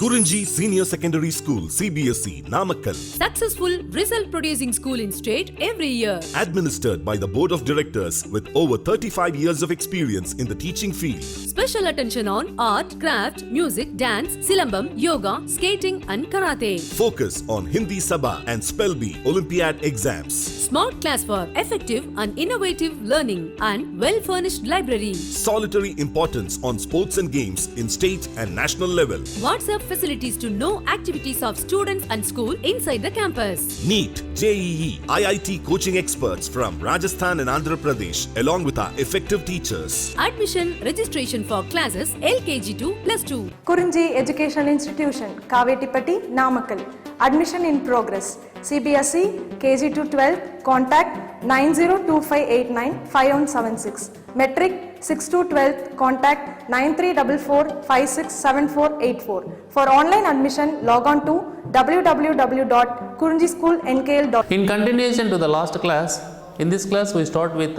KURINJI Senior Secondary School, CBSE, Namakkal. Successful result producing school in state every year. Administered by the Board of Directors with over 35 years of experience in the teaching field. Special attention on art, craft, music, dance, silambam, yoga, skating and karate. Focus on Hindi Sabha and Spell Bee Olympiad exams. Smart class for effective and innovative learning and well-furnished library. Solitary importance on sports and games in state and national level. WhatsApp facilities to know activities of students and school inside the campus. NEET, JEE, IIT coaching experts from Rajasthan and Andhra Pradesh along with our effective teachers. Admission registration for classes LKG to +2. KURINJI Educational Institution, Kavetipatti, Namakkal. Admission in progress. CBSE, KG to 12, contact 9025895176. Metric 6 to 12, contact 9344567484. For online admission, log on to www.kurinjischoolnkl.com. In continuation to the last class, in this class we start with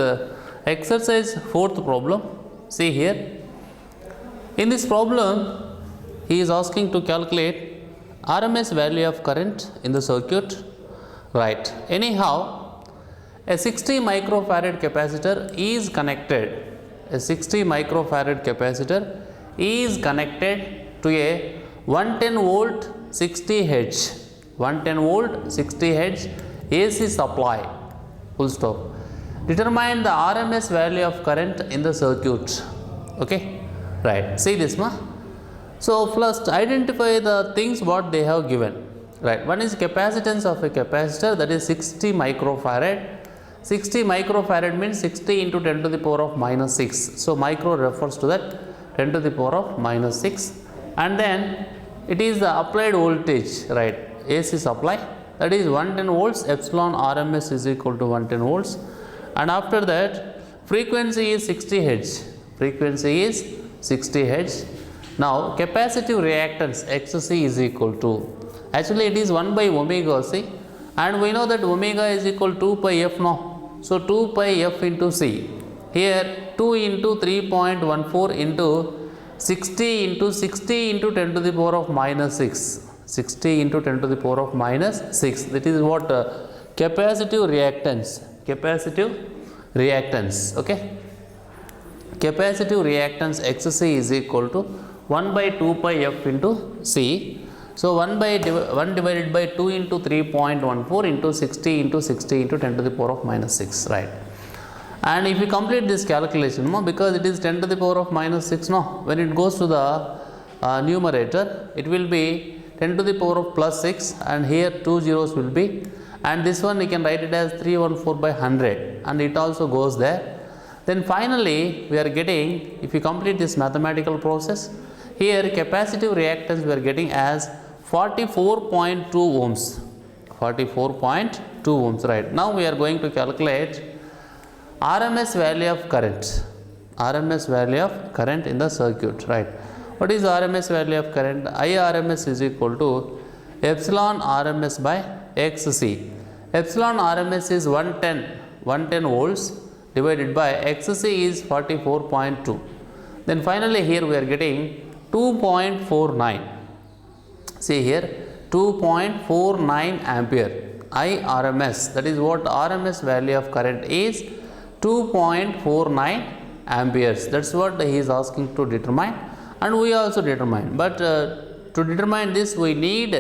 exercise 4th problem. See here. In this problem, he is asking to calculate RMS value of current in the circuit. Right. Anyhow, a 60 microfarad capacitor is connected. A 60 microfarad capacitor is connected to a 110 volt 60 Hz 110 volt 60 Hz AC supply. Full stop. Determine the RMS value of current in the circuit. Okay. Right. See this ma. So first identify the things what they have given. Right. One is capacitance of a capacitor, that is 60 microfarad. 60 microfarad means 60 into 10 to the power of minus 6. So micro refers to that 10 to the power of minus 6. And then it is the applied voltage, right, AC supply, that is 110 volts, epsilon RMS is equal to 110 volts. And after that frequency is 60 Hz. Frequency is 60 Hz. Now capacitive reactance XC is equal to, actually it is 1 by omega C, and we know that omega is equal to 2 pi f now. So 2 pi f into C. Here 2 into 3.14 into 60 into 60 into 10 to the power of minus 6. 60 into 10 to the power of minus 6. That is what capacitive reactance. Capacitive reactance. Okay. Capacitive reactance XC is equal to 1 by 2 pi f into C. So 1 divided by 2 into 3.14 into 60 into 60 into 10 to the power of minus 6, right. And if you complete this calculation, because it is 10 to the power of minus 6, no, when it goes to the numerator, it will be 10 to the power of plus 6, and here 2 zeros will be, and this one you can write it as 314 by 100, and it also goes there. Then finally we are getting, if you complete this mathematical process, here capacitive reactance we are getting as 44.2 ohms. 44.2 ohms, right. Now we are going to calculate RMS value of current. RMS value of current in the circuit, right. What is RMS value of current? IRMS is equal to epsilon RMS by XC. Epsilon RMS is 110 volts divided by XC is 44.2. Then finally here we are getting 2.49. See here 2.49 ampere IRMS, that is what RMS value of current is, 2.49 amperes. That's what he is asking to determine, and we also determine. But to determine this we need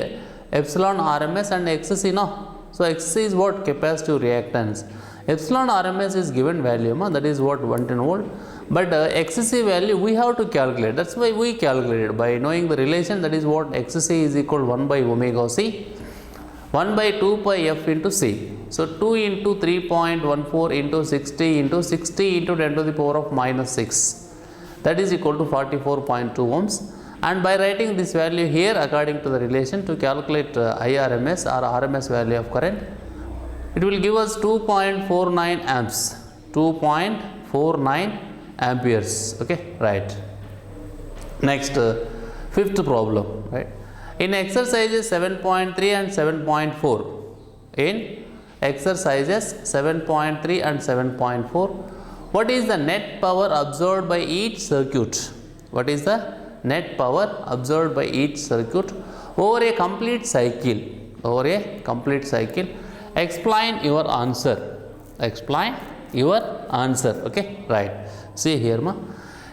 epsilon RMS and XC, no. So XC is what? Capacitive reactance. Epsilon RMS is given value, that is what? 110 volt. But XC value we have to calculate. That's why we calculated by knowing the relation, that is what? XC is equal to 1 by omega C, 1 by 2 pi f into C. So 2 into 3.14 into 60 into 60 into 10 to the power of minus 6. That is equal to 44.2 ohms. And by writing this value here according to the relation to calculate IRMS or RMS value of current, it will give us 2.49 amps. 2.49 amperes. Okay, right. Next, 5th problem, right. In exercises 7.3 and 7.4, in exercises 7.3 and 7.4, what is the net power absorbed by each circuit? What is the net power absorbed by each circuit over a complete cycle. Over a complete cycle. Explain your answer. Explain your answer. Okay, right. See here, ma.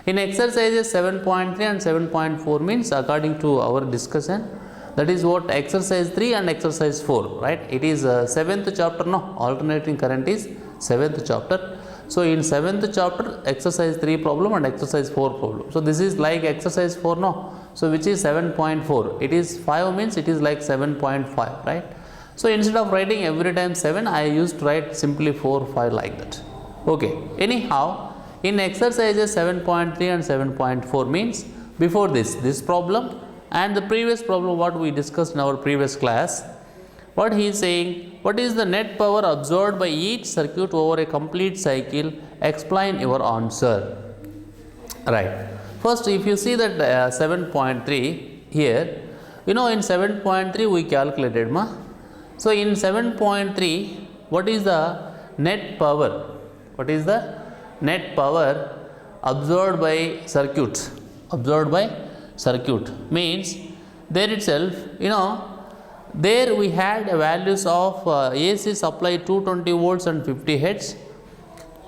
In exercises 7.3 and 7.4 means according to our discussion, that is what exercise 3 and exercise 4, right? It is 7th chapter, no? Alternating current is 7th chapter. So in 7th chapter, exercise 3 problem and exercise 4 problem. So this is like exercise 4, no? So which is 7.4. It is 5 means it is like 7.5, right? So instead of writing every time 7, I used to write simply 4, 5 like that. Okay. Anyhow, in exercises 7.3 and 7.4 means before this problem and the previous problem what we discussed in our previous class, what he is saying, what is the net power absorbed by each circuit over a complete cycle? Explain your answer. Right. First, if you see that 7.3 here, you know in 7.3 we calculated, ma. So in 7.3, what is the net power? What is the net power absorbed by circuit? Absorbed by circuit means there itself, you know, there we had values of AC supply 220 volts and 50 hertz,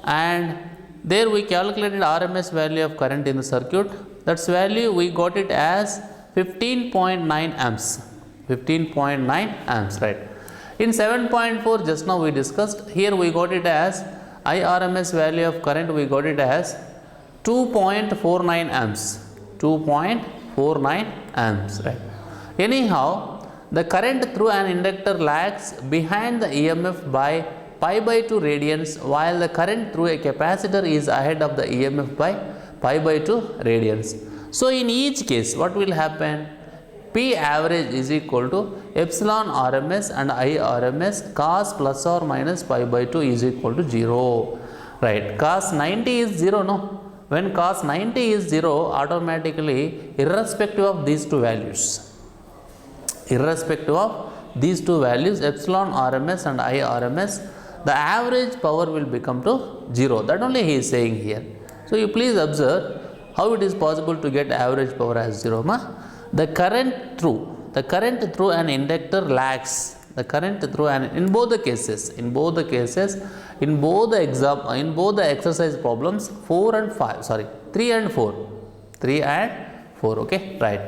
and there we calculated RMS value of current in the circuit. That's value we got it as 15.9 amps. 15.9 amps, right? In 7.4 just now we discussed, here we got it as IRMS value of current, we got it as 2.49 amps. 2.49 amps, right? Anyhow, the current through an inductor lags behind the EMF by pi by 2 radians, while the current through a capacitor is ahead of the EMF by pi by 2 radians. So in each case, what will happen? P average is equal to epsilon RMS and I RMS cos plus or minus pi by 2 is equal to 0. Right? Cos 90 is 0, no? When cos 90 is 0, automatically irrespective of these two values, irrespective of these two values, epsilon RMS and I RMS, the average power will become to 0. That only he is saying here. So you please observe how it is possible to get average power as 0, ma. The current through an inductor lags. The current through an, in both the exercise problems 3 and 4, okay, right.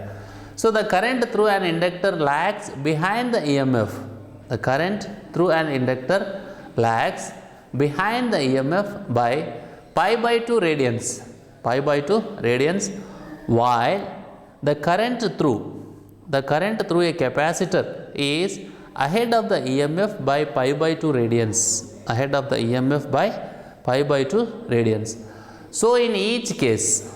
So the current through an inductor lags behind the EMF. The current through an inductor lags behind the EMF by pi by 2 radians. Pi by 2 radians, while the current through a capacitor is ahead of the EMF by pi by 2 radians. Ahead of the EMF by pi by 2 radians. So in each case,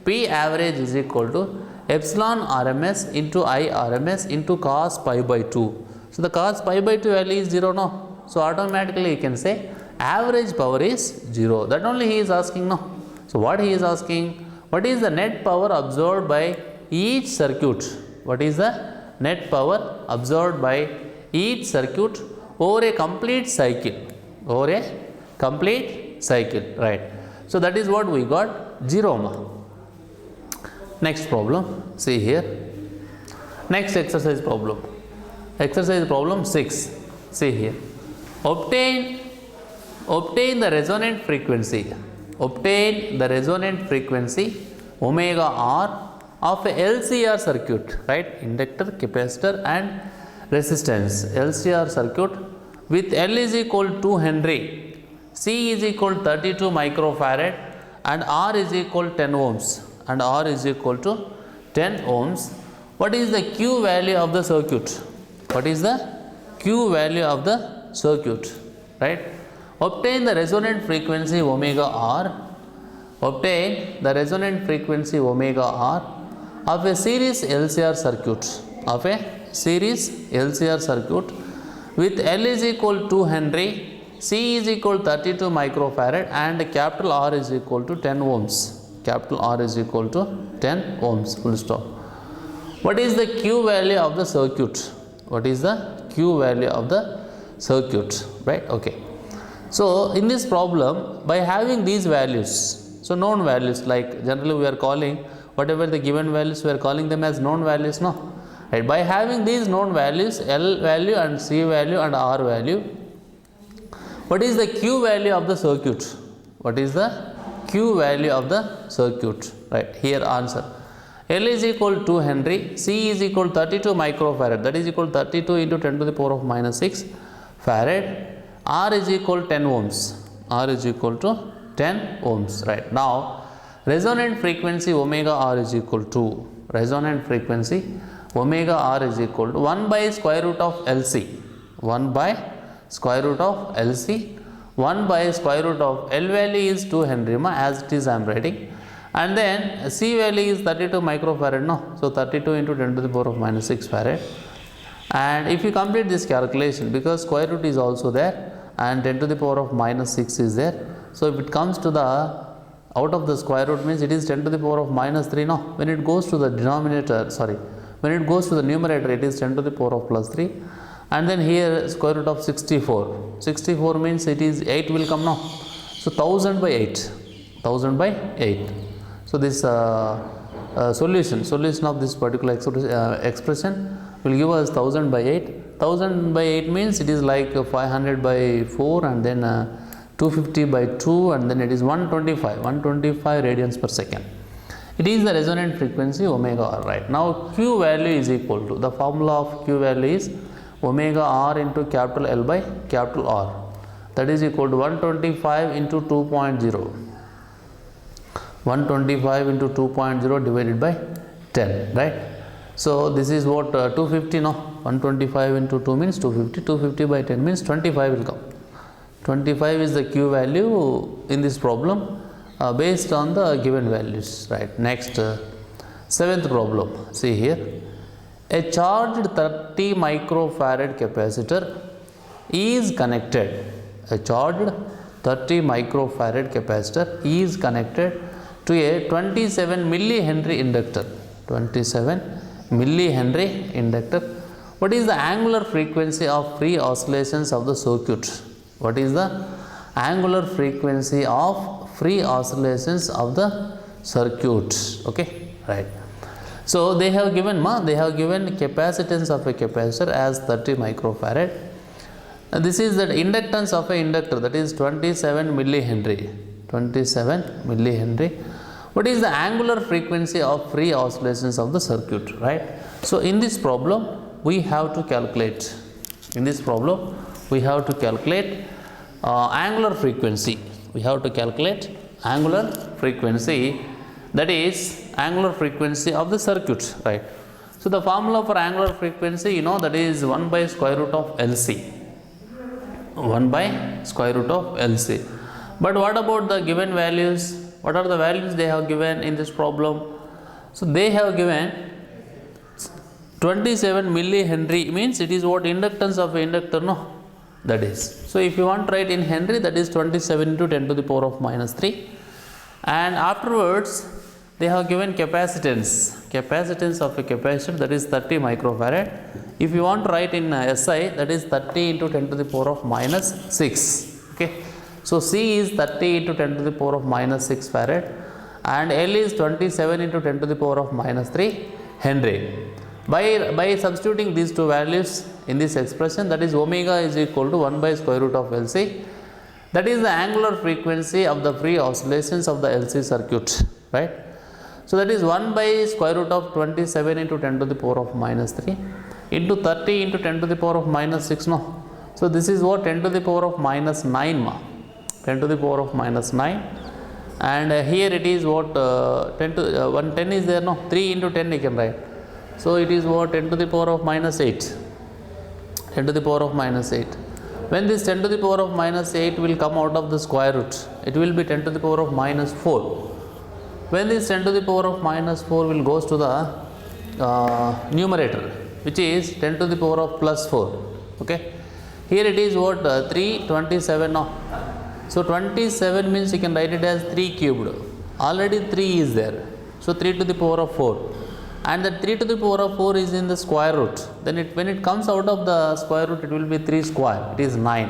P average is equal to epsilon RMS into I RMS into cos pi by 2. So the cos pi by 2 value is 0, no? So automatically you can say average power is 0. That only he is asking, no? So what he is asking, what is the net power absorbed by each circuit? What is the net power absorbed by each circuit over a complete cycle? Over a complete cycle, right? So that is what we got, 0, ma. Next problem, see here. Next exercise problem. Exercise problem 6. See here. Obtain the resonant frequency. Obtain the resonant frequency omega r of a LCR circuit, right? Inductor, capacitor and resistance. LCR circuit with L is equal to 2 Henry, C is equal to 32 microfarad and R is equal to 10 ohms. And R is equal to 10 ohms. What is the Q value of the circuit? What is the Q value of the circuit? Right? Obtain the resonant frequency omega R. Obtain the resonant frequency omega R of a series LCR circuit. Of a series LCR circuit with L is equal to 2 Henry, C is equal to 32 microfarad and capital R is equal to 10 ohms. Capital R is equal to 10 ohms, full stop. What is the Q value of the circuit? What is the Q value of the circuit? Right? Okay. So in this problem, by having these values, So known values, like generally we are calling whatever the given values, we are calling them as known values, no? Right. By having these known values, L value and C value and R value, what is the Q value of the circuit? What is the Q value of the circuit? Right, here answer. L is equal to Henry, C is equal to 32 microfarad, that is equal to 32 into 10 to the power of minus 6 farad. R is equal to 10 ohms. R is equal to 10 ohms. Right. Now, resonant frequency omega R is equal to, resonant frequency omega R is equal to 1 by square root of LC. 1 by square root of LC. 1 by square root of L value is 2 Henry as it is I am writing. And then C value is 32 microfarad, no? So 32 into 10 to the power of minus 6 farad. And if you complete this calculation, because square root is also there and 10 to the power of minus 6 is there. So if it comes to the out of the square root, means it is 10 to the power of minus 3, no? When it goes to the denominator, when it goes to the numerator, it is 10 to the power of plus 3. And then here square root of 64. 64 means it is 8 will come now. So 1000 by 8. 1000 by 8. So this solution of this particular expression will give us 1000 by 8. 1000 by 8 means it is like 500 by 4 and then 250 by 2 and then it is 125 radians per second. It is the resonant frequency omega R. Right. Now Q value is equal to, the formula of Q value is omega R into capital L by capital R. That is equal to 125 into 2.0. 125 into 2.0 divided by 10, right? So this is what 250, no? 125 into 2 means 250. 250 by 10 means 25 will come. 25 is the Q value in this problem based on the given values, right? Next, 7th problem. See here. A charged 30 microfarad capacitor is connected. A charged 30 microfarad capacitor is connected to a 27 millihenry inductor. 27 millihenry inductor. What is the angular frequency of free oscillations of the circuit? What is the angular frequency of free oscillations of the circuit? Okay, right. So they have given capacitance of a capacitor as 30 microfarad. And this is the inductance of an inductor, that is 27 millihenry. 27 millihenry. What is the angular frequency of free oscillations of the circuit, right? So in this problem we have to calculate. In this problem we have to calculate angular frequency. We have to calculate angular frequency, that is angular frequency of the circuit, right? So the formula for angular frequency, you know, that is 1 by square root of LC. 1 by square root of LC. But what about the given values? What are the values they have given in this problem? So they have given 27 millihenry, means it is what inductance of an inductor, no? That is. So if you want to write in Henry, that is 27 into 10 to the power of minus 3. And afterwards they have given capacitance. Capacitance of a capacitor, that is 30 microfarad. If you want to write in SI, that is 30 into 10 to the power of minus 6. Okay. So C is 30 into 10 to the power of minus 6 farad and L is 27 into 10 to the power of minus 3 Henry. By substituting these two values in this expression, that is omega is equal to 1 by square root of LC. That is the angular frequency of the free oscillations of the LC circuit, right? So that is 1 by square root of 27 into 10 to the power of minus 3 into 30 into 10 to the power of minus 6, no? So this is what 10 to the power of minus 9 ma. 10 to the power of minus 9 and here it is what 10 is there, no? 3 into 10 you can write. So it is what 10 to the power of minus 8. 10 to the power of minus 8. When this 10 to the power of minus 8 will come out of the square root, it will be 10 to the power of minus 4. When this 10 to the power of minus 4 will goes to the numerator, which is 10 to the power of plus 4. Okay. Here it is what 327 now. So 27 means you can write it as 3 cubed. Already 3 is there. So 3 to the power of 4. And the 3 to the power of 4 is in the square root. Then when it comes out of the square root, it will be 3 square. It is 9.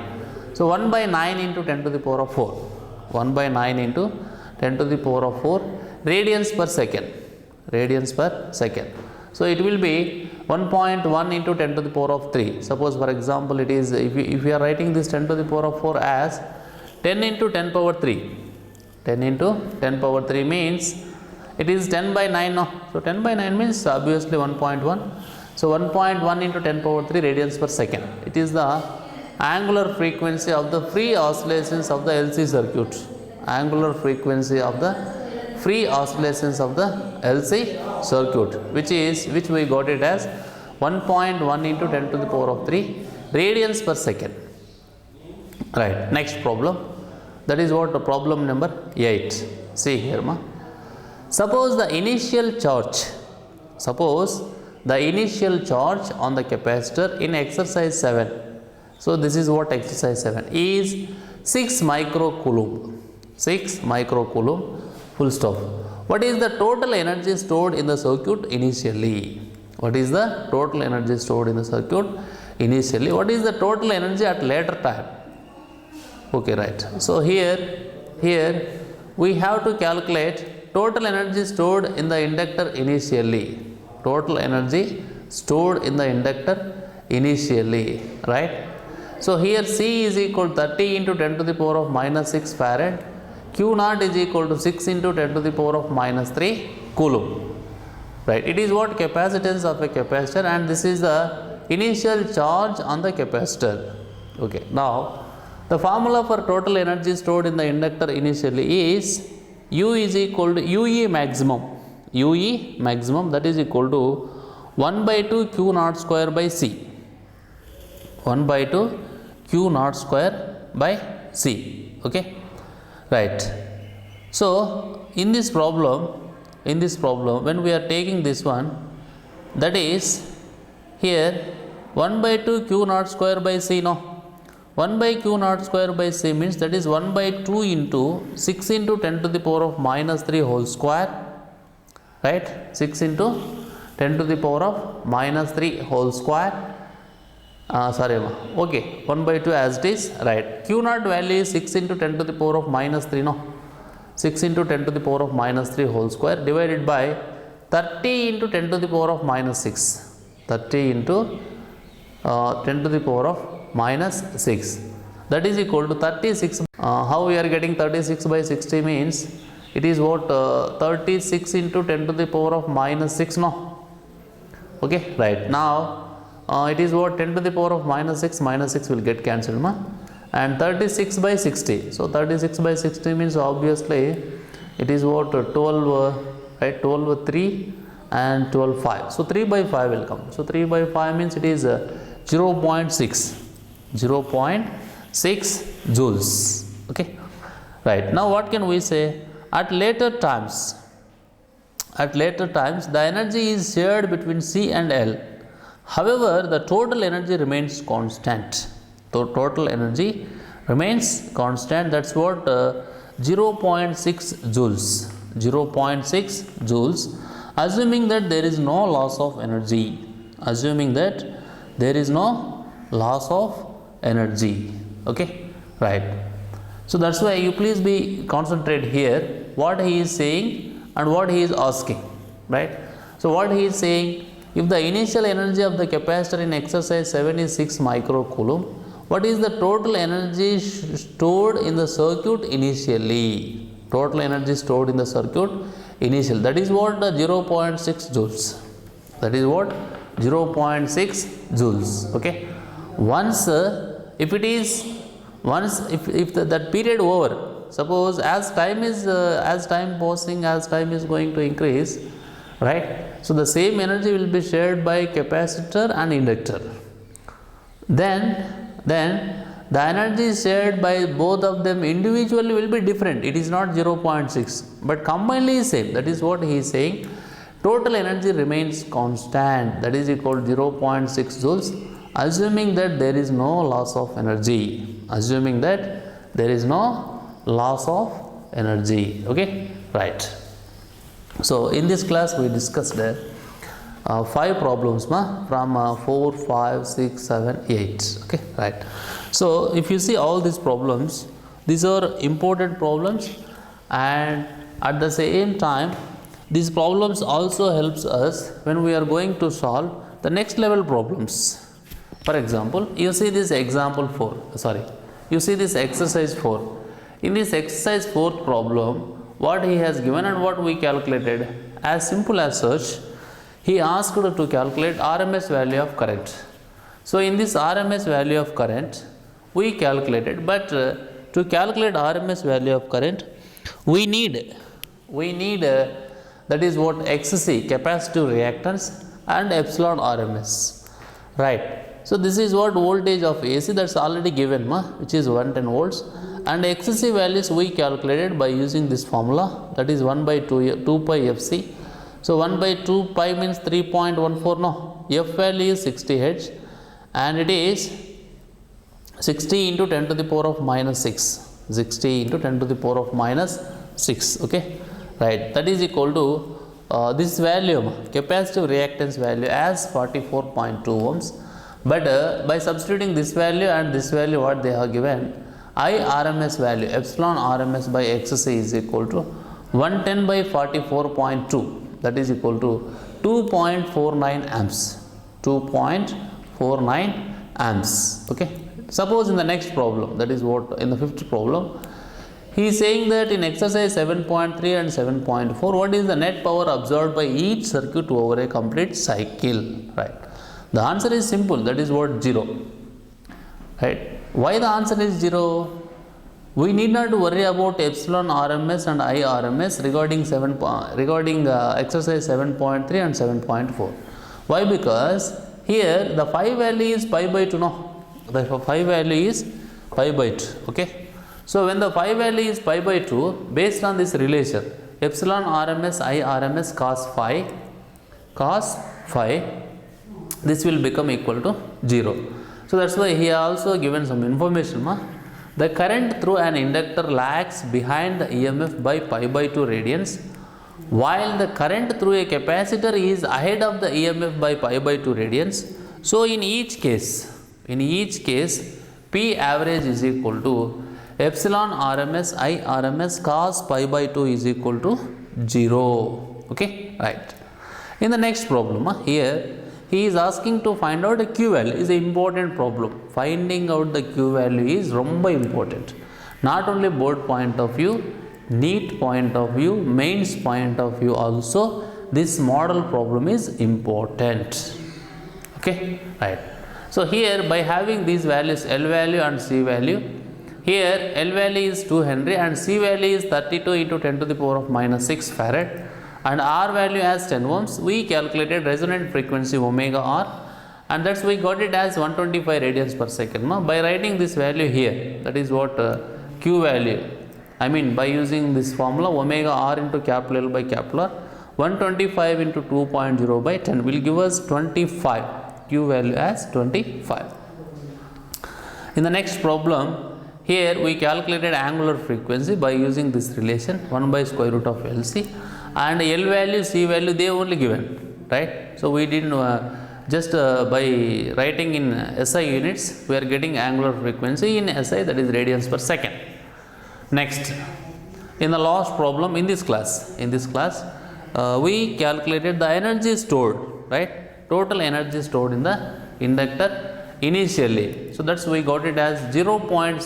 So 1 by 9 into 10 to the power of 4. 1 by 9 into 10 to the power of 4 radians per second. Radians per second. So it will be 1.1 into 10 to the power of 3. Suppose for example it is, if we are writing this 10 to the power of 4 as 10 into 10 power 3. 10 into 10 power 3 means it is 10 by 9 no. So 10 by 9 means obviously 1.1. So 1.1 into 10 power 3 radians per second. It is the angular frequency of the free oscillations of the LC circuit. Angular frequency of the free oscillations of the LC circuit, which we got it as 1.1 into 10 to the power of 3 radians per second. Right. Next problem. That is what problem number 8. See here, ma. Suppose the initial charge on the capacitor in exercise 7. So this is what exercise 7 is 6 microcoulomb. 6 microcoulomb. Full stop. What is the total energy stored in the circuit initially? What is the total energy stored in the circuit initially? What is the total energy at later time? Okay, right. So here we have to calculate total energy stored in the inductor initially. Total energy stored in the inductor initially, right? So here C is equal to 30 into 10 to the power of minus 6 farad. Q naught is equal to 6 into 10 to the power of minus 3 coulomb. Right. It is what capacitance of a capacitor, and this is the initial charge on the capacitor. Okay. Now the formula for total energy stored in the inductor initially is U is equal to UE maximum. UE maximum, that is equal to 1 by 2 Q naught square by C. 1 by 2 Q naught square by C. Okay. Right. So in this problem when we are taking this one, that is here 1 by 2 Q naught square by C, no. 1 by Q naught square by C means that is 1 by 2 into 6 into 10 to the power of minus 3 whole square, right? 6 into 10 to the power of minus 3 whole square. Okay, 1 by 2 as it is, right. Q naught value is 6 into 10 to the power of minus 3, no. 6 into 10 to the power of minus 3 whole square divided by 30 into 10 to the power of minus 6. 30 into 10 to the power of minus 6. That is equal to 36. How we are getting 36 by 60 means it is what 36 into 10 to the power of minus 6, no. Okay, right. Now it is what 10 to the power of minus 6 will get cancelled, ma. And 36 by 60. So 36 by 60 means obviously it is what 12, right? 12 3 and 12 5. So 3 by 5 will come. So 3 by 5 means it is 0.6. 0.6 joules. Okay. Right. Now what can we say? At later times the energy is shared between C and L. However, the total energy remains constant. The total energy remains constant. That's what 0.6 joules. 0.6 joules. Assuming that there is no loss of energy. Assuming that there is no loss of energy. Okay, right. So that's why you please be concentrate here what he is saying and what he is asking, right? So what he is saying, if the initial energy of the capacitor in exercise 7 is 6 microcoulomb, what is the total energy stored in the circuit initially? Total energy stored in the circuit initially. That is what the 0.6 joules. That is what 0.6 joules. Okay. Once if that period over, suppose as time is going to increase, right? So the same energy will be shared by capacitor and inductor. Then the energy shared by both of them individually will be different. It is not 0.6, but combinedly is same. That is what he is saying. Total energy remains constant. That is equal to 0.6 joules. Assuming that there is no loss of energy. Assuming that there is no loss of energy. Okay, right. So in this class we discussed 5 problems from 4, 5, 6, 7, 8. Okay, right. So if you see all these problems, these are important problems, and at the same time these problems also helps us when we are going to solve the next level problems. For example, you see this example 4, you see this exercise 4. In this exercise 4th problem, what he has given and what we calculated, as simple as such, he asked to calculate RMS value of current. So in this RMS value of current, we calculated, but to calculate RMS value of current, we need that is what XC, capacitive reactance, and epsilon RMS, right? So this is what voltage of AC, that's already given, which is 110 volts, and XC values we calculated by using this formula, that is 1 by 2 pi FC. So 1 by 2 pi means 3.14, no, F value is 60 Hz, and it is 60 into 10 to the power of minus 6, 60 into 10 to the power of minus 6, okay, right, that is equal to this value, capacitive reactance value, as 44.2 ohms. But by substituting this value and this value what they have given, IRMS value, epsilon RMS by XC is equal to 110 by 44.2, that is equal to 2.49 amps, 2.49 amps, okay. Suppose in the next problem, that is what in the 5th problem, he is saying that in exercise 7.3 and 7.4, what is the net power absorbed by each circuit over a complete cycle, right? The answer is simple, that is what 0, right? Why the answer is 0? We need not to worry about epsilon RMS and IRMS regarding exercise 7.3 and 7.4. Why? Because here the phi value is pi by 2, no? The phi value is pi by 2, okay. So when the phi value is pi by 2, based on this relation, epsilon RMS IRMS cos phi, this will become equal to 0. So that's why he also given some information. The current through an inductor lags behind the EMF by pi by 2 radians, while the current through a capacitor is ahead of the EMF by pi by 2 radians. So in each case, P average is equal to epsilon RMS IRMS cos pi by 2 is equal to 0, okay, right. In the next problem, here he is asking to find out a Q value. Is an important problem. Finding out the Q value is ரொம்ப important. Not only board point of view, NEET point of view, mains point of view also, this model problem is important, okay, right. So here by having these values L value and C value, here L value is 2 Henry and C value is 32 into 10 to the power of minus 6 Farad, and R value as 10 ohms, we calculated resonant frequency omega R, and that's we got it as 125 radians per second. By writing this value here, that is what Q value, I mean by using this formula omega R into capital L by capital R, 125 into 2.0 by 10 will give us 25, Q value as 25. In the next problem, here we calculated angular frequency by using this relation 1 by square root of LC, and L value, C value they only given, right. So we didn't just by writing in SI units, we are getting angular frequency in SI, that is radians per second. Next, in the last problem in this class, we calculated the energy stored, right, total energy stored in the inductor initially. So that's we got it as 0.6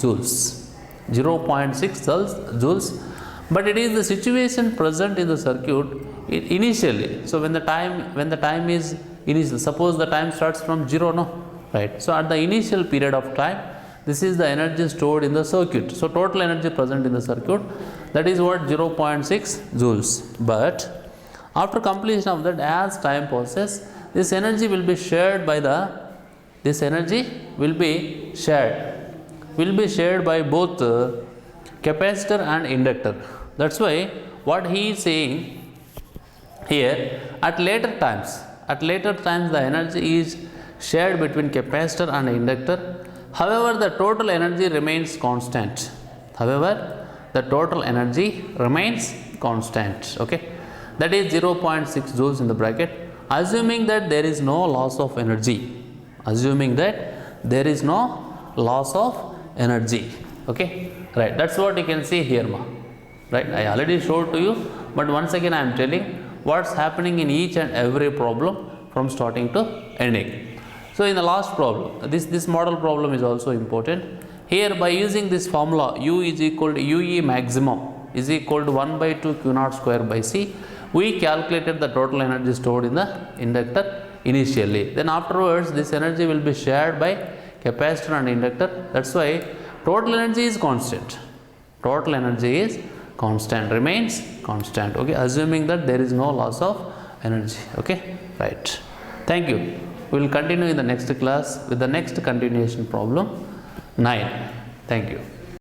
joules, 0.6 joules. But it is the situation present in the circuit initially. So when the time is initial, suppose the time starts from 0, no, right. So at the initial period of time, this is the energy stored in the circuit. So total energy present in the circuit, that is what 0.6 joules. But after completion of that, as time passes, this energy will be shared by both capacitor and inductor. That's why what he is saying here, at later times the energy is shared between capacitor and inductor. However, the total energy remains constant. Okay, that is 0.6 joules in the bracket, assuming that there is no loss of energy. Okay, right, that's what you can see here, right? I already showed to you, but once again I am telling what's happening in each and every problem from starting to ending. So in the last problem, this model problem is also important. Here, by using this formula, U is equal to UE maximum is equal to 1 by 2 Q naught square by C, we calculated the total energy stored in the inductor initially. Then afterwards, this energy will be shared by capacitor and inductor. That's why total energy is constant. Total energy is constant, remains constant. Okay, assuming that there is no loss of energy. Okay, right. Thank you. We will continue in the next class with the next continuation problem 9. Thank you.